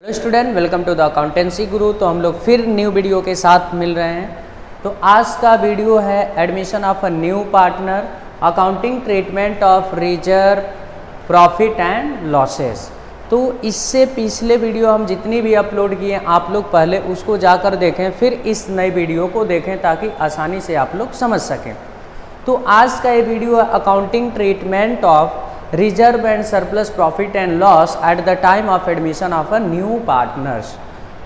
Student welcome to the accountancy guru. तो हम लोग फिर न्यू वीडियो के साथ मिल रहे हैं। तो आज का वीडियो है admission of a new partner, accounting treatment of reserve, profit and losses. तो इससे पिछले वीडियो हम जितनी भी अपलोड किए आप लोग पहले उसको जाकर देखें, फिर इस नए वीडियो को देखें ताकि आसानी से आप लोग समझ सकें। तो आज का ये वीडियो है accounting treatment of reserve and surplus profit and loss at the time of admission of a new partners.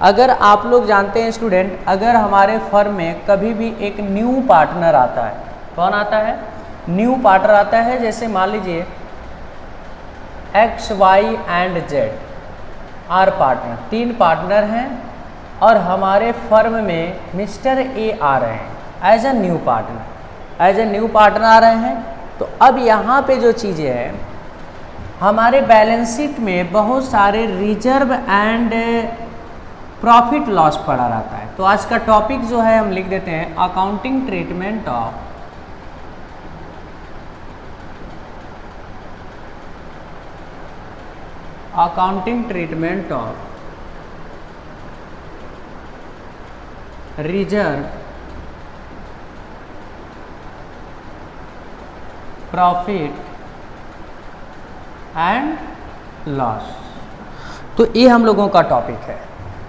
अगर आप लोग जानते हैं स्टूडेंट, अगर हमारे फर्म में कभी भी एक न्यू पार्टनर आता है, कौन आता है? न्यू पार्टनर आता है। जैसे मान लीजिए X, Y and Z are partner, तीन पार्टनर हैं और हमारे फर्म में मिस्टर ए आ रहे हैं as a new partner, as a new partner आ रहे हैं। तो अब यहाँ पे जो चीज़ें हैं, हमारे बैलेंस शीट में बहुत सारे रिजर्व एंड प्रॉफिट लॉस पड़ा रहता है। तो आज का टॉपिक जो है हम लिख देते हैं accounting treatment of reserve, profit and loss. तो ये हम लोगों का टॉपिक है।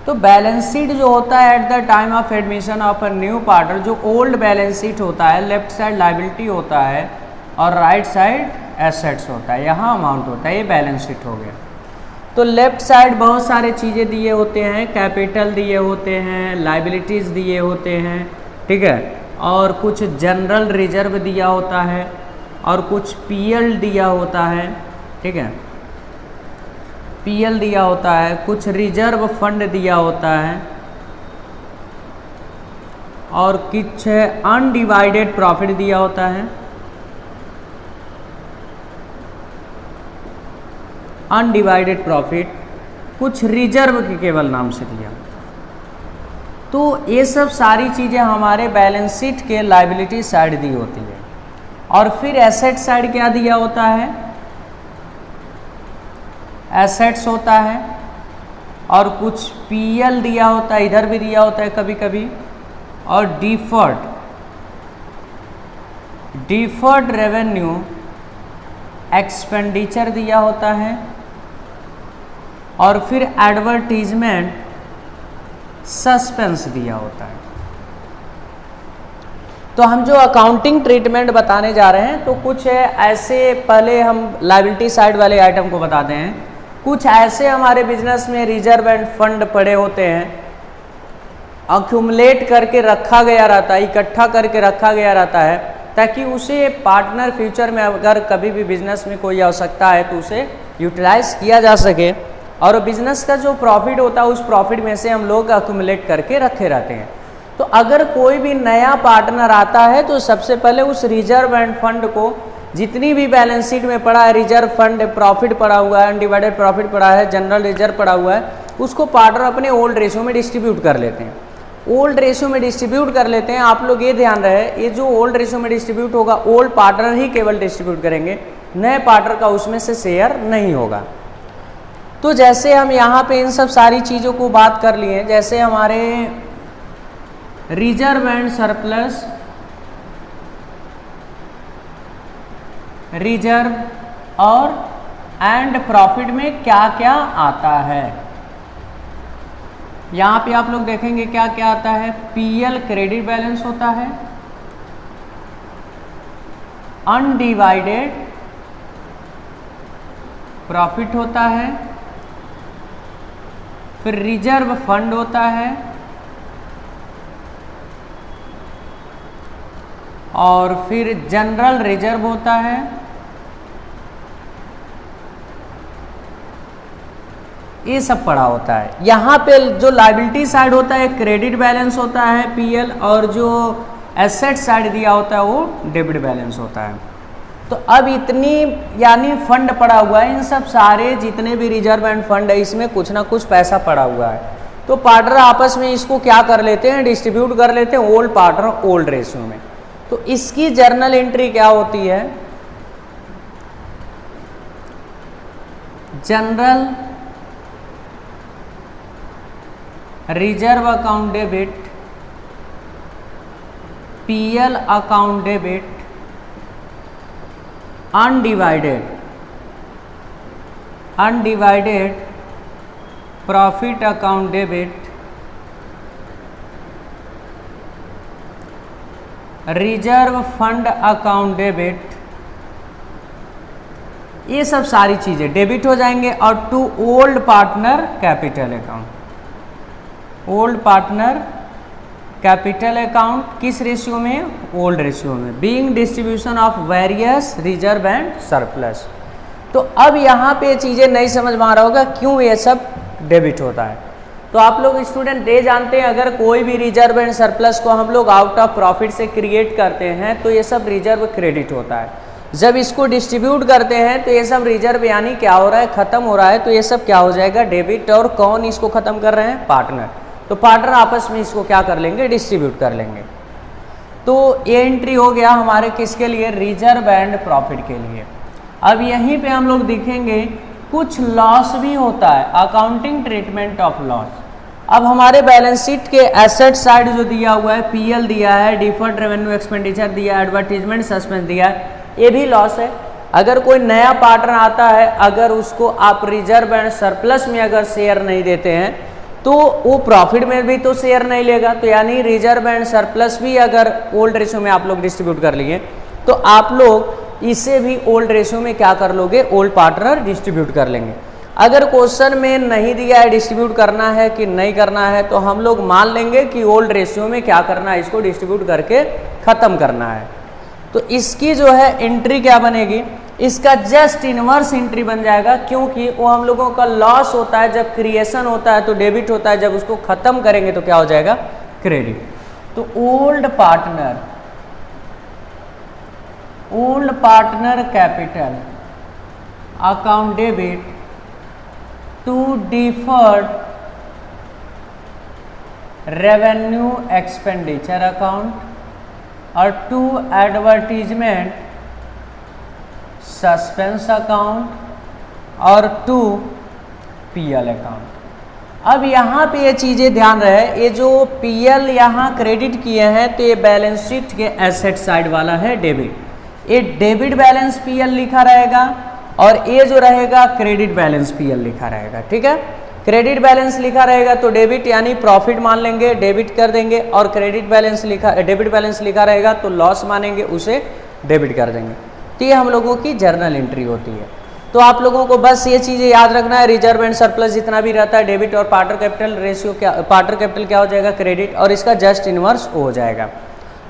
तो बैलेंस शीट जो होता है at the time of admission of a new partner, जो ओल्ड बैलेंस शीट होता है, लेफ्ट साइड लायबिलिटी होता है और राइट साइड एसेट्स होता है, यहाँ अमाउंट होता है। ये बैलेंस शीट हो गया। तो लेफ्ट साइड बहुत सारे चीज़ें दिए होते हैं, कैपिटल दिए होते हैं, लायबिलिटीज़ दिए होते हैं, ठीक है, और कुछ जनरल रिजर्व दिया होता है और कुछ पीएल दिया होता है, ठीक है, पीएल दिया होता है, कुछ रिजर्व फंड दिया होता है और कुछ अनडिवाइडेड प्रॉफिट दिया होता है, अनडिवाइडेड प्रॉफिट कुछ रिजर्व के केवल नाम से दिया होता है। तो ये सब सारी चीज़ें हमारे बैलेंस शीट के लायबिलिटी साइड दी होती है। और फिर एसेट साइड क्या दिया होता है? एसेट्स होता है और कुछ पीएल दिया होता है, इधर भी दिया होता है कभी कभी, और डिफर्ड रेवेन्यू एक्सपेंडिचर दिया होता है और फिर एडवर्टीजमेंट सस्पेंस दिया होता है। तो हम जो अकाउंटिंग ट्रीटमेंट बताने जा रहे हैं, तो कुछ ऐसे, पहले हम लायबिलिटी साइड वाले आइटम को बताते हैं। कुछ ऐसे हमारे बिजनेस में रिजर्व एंड फंड पड़े होते हैं, अक्यूमुलेट करके रखा गया रहता है, इकट्ठा करके रखा गया रहता है, ताकि उसे पार्टनर फ्यूचर में अगर कभी भी बिजनेस में कोई आवश्यकता है तो उसे यूटिलाइज किया जा सके। और बिजनेस का जो प्रॉफिट होता है उस प्रॉफिट में से हम लोग अक्यूमुलेट करके रखे रहते हैं। तो अगर कोई भी नया पार्टनर आता है तो सबसे पहले उस रिजर्व एंड फंड को, जितनी भी बैलेंस शीट में पड़ा है, रिजर्व फंड प्रॉफिट पड़ा हुआ है, अनडिवाइडेड प्रॉफिट पड़ा है, जनरल रिजर्व पड़ा हुआ है, उसको पार्टनर अपने ओल्ड रेशियो में डिस्ट्रीब्यूट कर लेते हैं। ओल्ड रेशियो में डिस्ट्रीब्यूट कर लेते हैं। आप लोग ये ध्यान रहे, ये जो ओल्ड रेशियो में डिस्ट्रीब्यूट होगा, ओल्ड पार्टनर ही केवल डिस्ट्रीब्यूट करेंगे, नए पार्टनर का उसमें से शेयर नहीं होगा। तो जैसे हम यहाँ पे इन सब सारी चीज़ों को बात कर लिए, जैसे हमारे रिजर्व एंड सरप्लस, रिजर्व और एंड प्रॉफिट में क्या क्या आता है, यहाँ पे आप लोग देखेंगे क्या क्या आता है। पीएल क्रेडिट बैलेंस होता है, अनडिवाइडेड प्रॉफिट होता है, फिर रिजर्व फंड होता है और फिर जनरल रिजर्व होता है, ये सब पड़ा होता है। यहाँ पे जो लायबिलिटी साइड होता है क्रेडिट बैलेंस होता है पीएल, और जो एसेट साइड दिया होता है वो डेबिट बैलेंस होता है। तो अब इतनी यानी फंड पड़ा हुआ है, इन सब सारे जितने भी रिजर्व एंड फंड है इसमें कुछ ना कुछ पैसा पड़ा हुआ है। तो पार्टनर आपस में इसको क्या कर लेते हैं? डिस्ट्रीब्यूट कर लेते हैं ओल्ड पार्टनर ओल्ड रेशियो में। तो इसकी जर्नल एंट्री क्या होती है? General reserve account debit, PL account debit, undivided profit account debit, reserve fund account debit, ये सब सारी चीजें डेबिट हो जाएंगे। और to old partner capital account, old partner capital account किस रेशियो में? ओल्ड रेशियो में। Being distribution of various reserve and surplus. तो अब यहाँ पे चीजें नहीं समझ में आ रहा होगा क्यों ये सब डेबिट होता है। तो आप लोग स्टूडेंट ये जानते हैं अगर कोई भी रिजर्व एंड सरप्लस को हम लोग आउट ऑफ प्रॉफिट से क्रिएट करते हैं तो ये सब रिजर्व क्रेडिट होता है। जब इसको डिस्ट्रीब्यूट करते हैं तो ये सब रिजर्व यानी क्या हो रहा है? खत्म हो रहा है। तो ये सब क्या हो जाएगा? डेबिट। और कौन इसको खत्म कर रहे हैं? पार्टनर। तो पार्टनर आपस में इसको क्या कर लेंगे? डिस्ट्रीब्यूट कर लेंगे। तो ये एंट्री हो गया हमारे किसके लिए? रिजर्व एंड प्रॉफिट के लिए। अब यहीं पे हम लोग देखेंगे कुछ लॉस भी होता है, अकाउंटिंग ट्रीटमेंट ऑफ लॉस। अब हमारे बैलेंस शीट के एसेट साइड जो दिया हुआ है, पीएल दिया है, डिफर्ड रेवेन्यू एक्सपेंडिचर दिया है, एडवर्टीजमेंट सस्पेंस दिया है, ये भी लॉस है। अगर कोई नया पार्टनर आता है, अगर उसको आप रिजर्व एंड सरप्लस में अगर शेयर नहीं देते हैं तो वो प्रॉफिट में भी तो शेयर नहीं लेगा। तो यानी रिजर्व एंड सरप्लस भी अगर ओल्ड रेशियो में आप लोग डिस्ट्रीब्यूट कर लिए तो आप लोग इसे भी ओल्ड रेशियो में क्या कर लोगे? ओल्ड पार्टनर डिस्ट्रीब्यूट कर लेंगे। अगर क्वेश्चन में नहीं दिया है डिस्ट्रीब्यूट करना है कि नहीं करना है तो हम लोग मान लेंगे कि ओल्ड रेशियो में क्या करना है? इसको डिस्ट्रीब्यूट करके खत्म करना है। तो इसकी जो है एंट्री क्या बनेगी? इसका जस्ट इनवर्स एंट्री बन जाएगा, क्योंकि वो हम लोगों का लॉस होता है जब क्रिएशन होता है तो डेबिट होता है, जब उसको खत्म करेंगे तो क्या हो जाएगा? क्रेडिट। तो old partner capital account debit to deferred revenue expenditure account और टू एडवर्टीजमेंट सस्पेंस अकाउंट और टू पीएल अकाउंट। अब यहाँ पे ये चीज़ें ध्यान रहे, ये जो पीएल यहाँ क्रेडिट किए हैं तो ये बैलेंस शीट के एसेट साइड वाला है डेबिट। ये डेबिट बैलेंस पीएल लिखा रहेगा और ये जो रहेगा क्रेडिट बैलेंस पीएल लिखा रहेगा। ठीक है, क्रेडिट बैलेंस लिखा रहेगा तो डेबिट यानी प्रॉफिट मान लेंगे, डेबिट कर देंगे, और क्रेडिट बैलेंस डेबिट बैलेंस लिखा रहेगा तो लॉस मानेंगे, उसे डेबिट कर देंगे। तो ये हम लोगों की जर्नल एंट्री होती है। तो आप लोगों को बस ये चीज़ें याद रखना है, रिजर्व एंड सरप्लस जितना भी रहता है डेबिट और पार्टनर कैपिटल रेशियो क्या, पार्टनर कैपिटल क्या हो जाएगा? क्रेडिट, और इसका जस्ट इनवर्स हो जाएगा।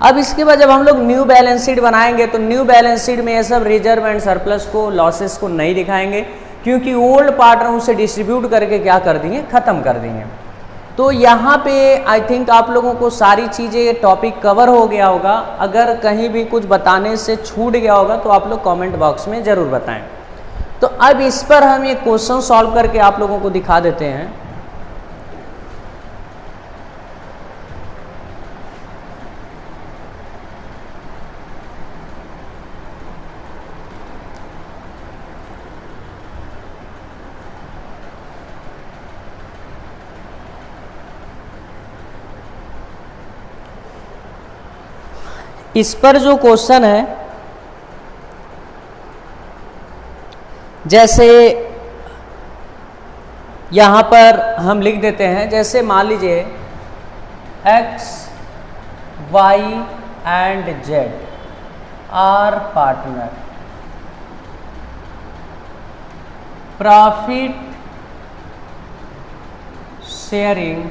अब इसके बाद जब हम लोग न्यू बैलेंस शीट बनाएंगे तो न्यू बैलेंस शीट में ये सब रिजर्व एंड सरप्लस को, लॉसेस को नहीं दिखाएंगे, क्योंकि ओल्ड पार्टनर उसे डिस्ट्रीब्यूट करके क्या कर देंगे? खत्म कर देंगे। तो यहाँ पे आई थिंक आप लोगों को सारी चीज़ें टॉपिक कवर हो गया होगा। अगर कहीं भी कुछ बताने से छूट गया होगा तो आप लोग कमेंट बॉक्स में ज़रूर बताएं। तो अब इस पर हम ये क्वेश्चन सॉल्व करके आप लोगों को दिखा देते हैं। इस पर जो क्वेश्चन है, जैसे यहाँ पर हम लिख देते हैं, जैसे मान लीजिए X, Y and Z are partner, profit sharing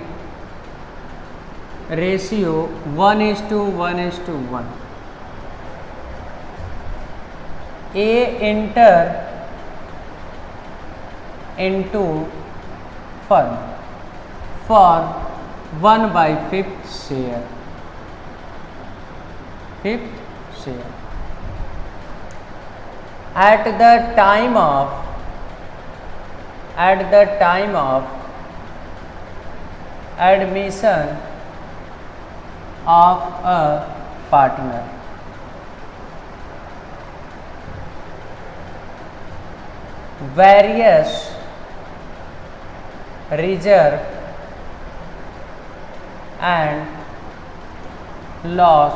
ratio 1:1:1। A enter into firm for 1/5 share, 5th share at the time of admission of a partner. Various reserve and loss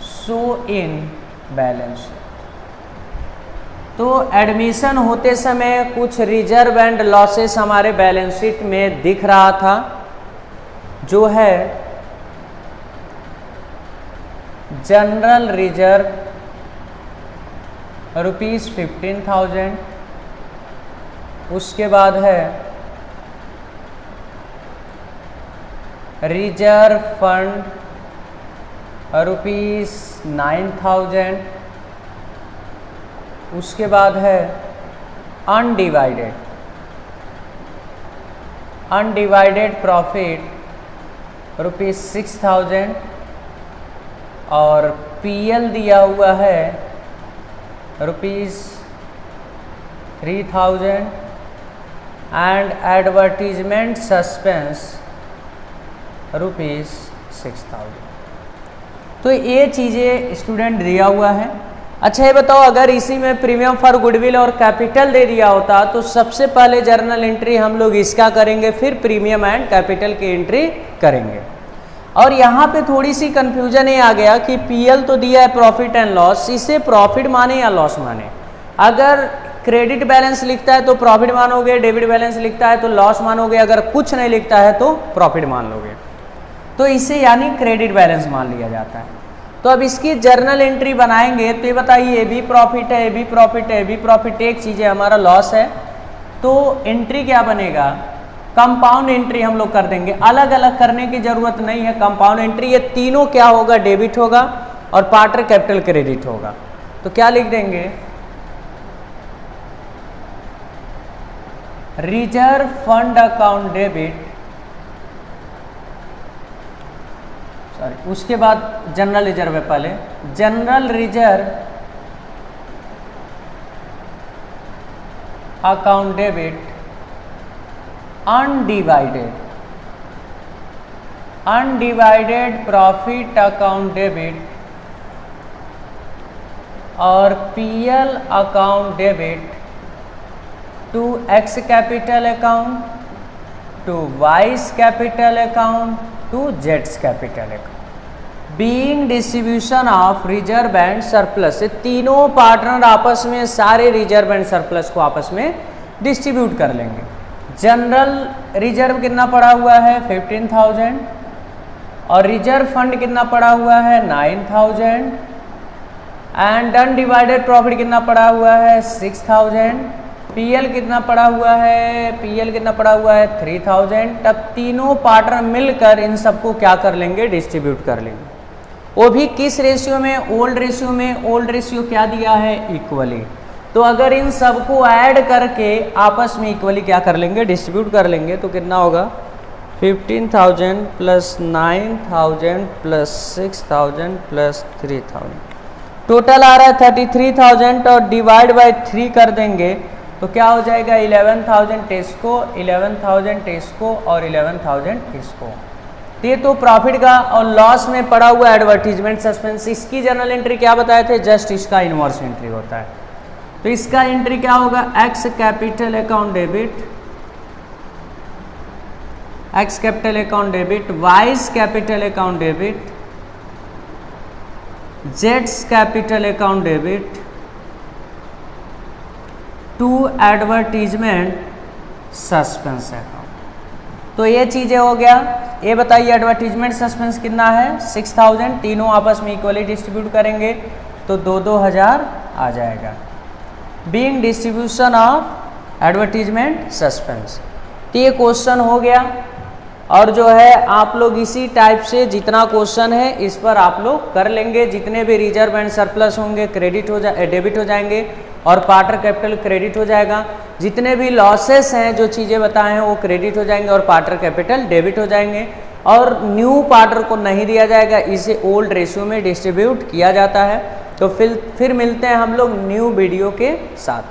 show in balance sheet. तो admission होते समय कुछ reserve and losses हमारे balance sheet में दिख रहा था, जो है जनरल रिजर्व ₹15,000, उसके बाद है रिजर्व फंड ₹9,000, उसके बाद है अनडिवाइडेड प्रॉफिट ₹6,000 और पीएल दिया हुआ है ₹3,000 एंड एडवर्टीजमेंट सस्पेंस ₹6,000। तो ये चीज़ें स्टूडेंट दिया हुआ है। अच्छा ये बताओ, अगर इसी में प्रीमियम फॉर गुडविल और कैपिटल दे दिया होता तो सबसे पहले जर्नल एंट्री हम लोग इसका करेंगे, फिर प्रीमियम एंड कैपिटल की एंट्री करेंगे। और यहाँ पे थोड़ी सी कंफ्यूजन ये आ गया कि पीएल तो दिया है प्रॉफिट एंड लॉस, इसे प्रॉफिट माने या लॉस माने। अगर क्रेडिट बैलेंस लिखता है तो प्रॉफिट मानोगे, डेबिट बैलेंस लिखता है तो लॉस मानोगे, अगर कुछ नहीं लिखता है तो प्रॉफिट मान लोगे। तो इसे यानी क्रेडिट बैलेंस मान लिया जाता है। तो अब इसकी जर्नल एंट्री बनाएंगे तो ये बताइए, ये भी प्रॉफिट है, ये भी प्रॉफिट है, ये भी प्रॉफिट, एक चीज़ है हमारा लॉस है। तो एंट्री क्या बनेगा, कंपाउंड एंट्री हम लोग कर देंगे, अलग अलग करने की जरूरत नहीं है। कंपाउंड एंट्री ये तीनों क्या होगा, डेबिट होगा और पार्टनर कैपिटल क्रेडिट होगा। तो क्या लिख देंगे, reserve fund account debit, sorry उसके बाद जनरल रिजर्व है पहले, general reserve account debit undivided profit account debit और PL account debit to X capital account, to Y's capital account, to जेड्स capital account, being distribution of reserve and surplus. ये तीनों partner आपस में सारे reserve and surplus को आपस में डिस्ट्रीब्यूट कर लेंगे। जनरल रिजर्व कितना पड़ा हुआ है 15,000 और रिजर्व फंड कितना पड़ा हुआ है 9,000 एंड अनडिवाइडेड प्रॉफिट कितना पड़ा हुआ है 6,000, पीएल कितना पड़ा हुआ है, पीएल कितना पड़ा हुआ है 3,000। तब तीनों पार्टनर मिलकर इन सबको क्या कर लेंगे, डिस्ट्रीब्यूट कर लेंगे। वो भी किस रेशियो में, ओल्ड रेशियो में। ओल्ड रेशियो क्या दिया है, इक्वली। तो अगर इन सबको ऐड करके आपस में इक्वली क्या कर लेंगे, डिस्ट्रीब्यूट कर लेंगे, तो कितना होगा 15,000 प्लस 9,000 प्लस 6,000 प्लस 3,000, टोटल आ रहा है 33,000 और डिवाइड बाय 3 कर देंगे तो क्या हो जाएगा 11,000 टेस्को, 11,000 टेस्को और 11,000 इसको। ये तो प्रॉफिट का। और लॉस में पड़ा हुआ एडवर्टीजमेंट सस्पेंस, इसकी जर्नल एंट्री क्या बताए थे, जस्ट इसका इनवर्स एंट्री होता है। तो इसका एंट्री क्या होगा, X capital account debit, X capital account debit, Y's capital account debit, जेड्स capital account debit to advertisement suspense account. तो ये चीज़ें हो गया। ये बताइए एडवर्टीजमेंट सस्पेंस कितना है 6,000, तीनों आपस में इक्वली डिस्ट्रीब्यूट करेंगे तो 2,000 आ जाएगा। Being distribution of advertisement suspense, तो ये क्वेश्चन हो गया। और जो है आप लोग इसी टाइप से जितना क्वेश्चन है इस पर आप लोग कर लेंगे। जितने भी रिजर्व एंड सरप्लस होंगे क्रेडिट हो डेबिट हो जाएंगे और पार्टनर कैपिटल क्रेडिट हो जाएगा। जितने भी लॉसेस हैं जो चीज़ें बताए हैं वो क्रेडिट हो जाएंगे और पार्टनर कैपिटल डेबिट हो जाएंगे। और न्यू पार्टनर को नहीं दिया जाएगा, इसे ओल्ड रेशियो में डिस्ट्रीब्यूट किया जाता है। तो फिर मिलते हैं हम लोग न्यू वीडियो के साथ।